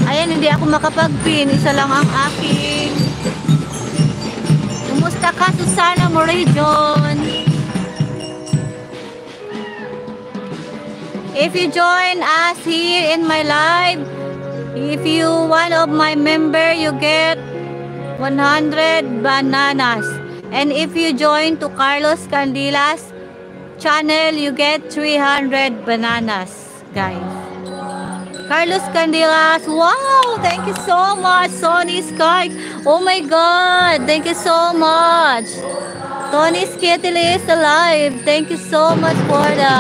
Ayan, hindi ako makapag-pin. Isa lang ang aking. Kumusta ka, Susana Morejon? If you join us here in my live, if you one of my member, you get 100 bananas. And if you join to Carlos Candilas channel, you get 300 bananas, guys. Carlos Candilas, wow, thank you so much. Tony Sky, oh my god, thank you so much. Tony Skittle is alive. Thank you so much for the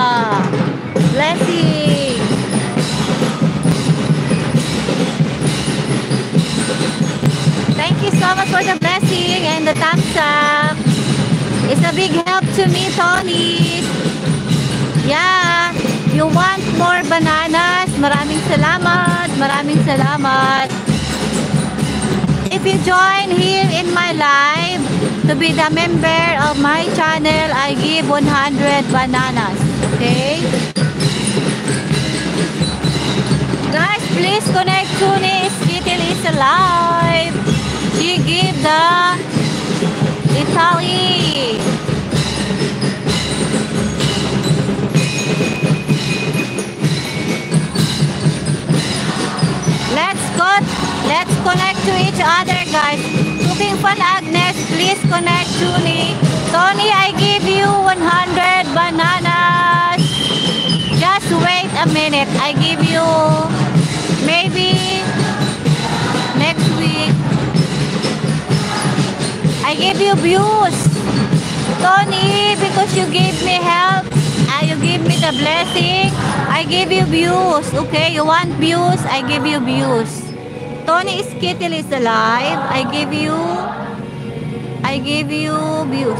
blessing. Thank you so much for the blessing and the thumbs up. It's a big help to me, Tony. Yeah, you want more bananas? Maraming salamat. Maraming salamat. If you join here in my live to be the member of my channel, I give 100 bananas. Okay? Guys, please connect to me. Skittle is alive. She give the Italy. Let's connect to each other, guys. Cooking Fun Agnes, please connect to me. Tony, I give you 100 bananas. Just wait a minute. I give you maybe next week. I give you views, Tony, because you gave me help. You give me the blessing. I give you views. Okay, you want views? I give you views. Tony Skittle is alive. I give you views.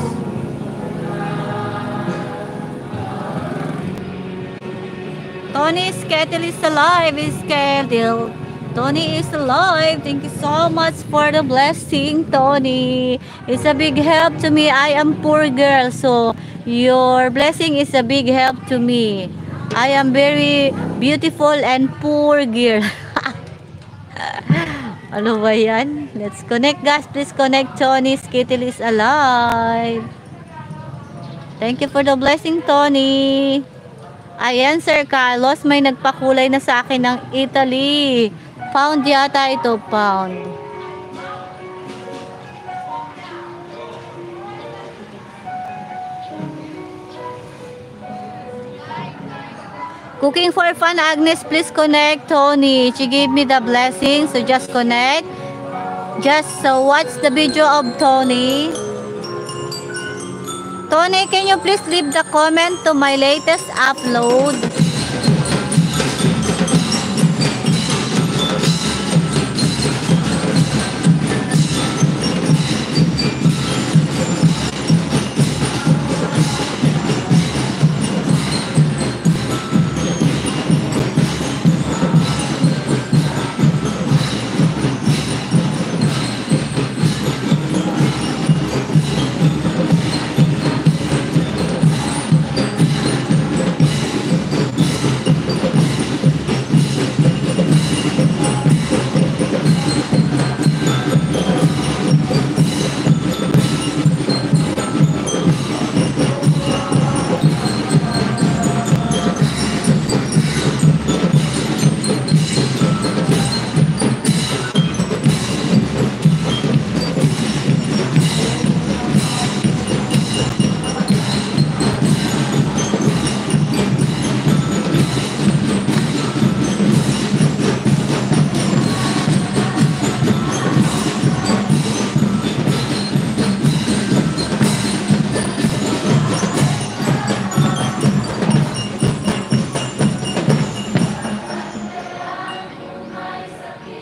Tony Skittle is alive. Skittle. Tony is alive. Thank you so much for the blessing, Tony. It's a big help to me. I am poor girl, so your blessing is a big help to me. I am very beautiful and poor girl. Ano ba yan? Let's connect, guys. Please connect. Tony Skittle is alive. Thank you for the blessing, Tony. Ayan, Sir Carlos. May nagpakulay na sa akin ng Italy. Pound yata ito, pound. Cooking for Fun Agnes, please connect. Tony, she gave me the blessing, so just connect. Just watch the video of Tony. Tony, can you please leave the comment to my latest upload?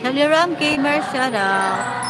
Telegram Gamer, shout out.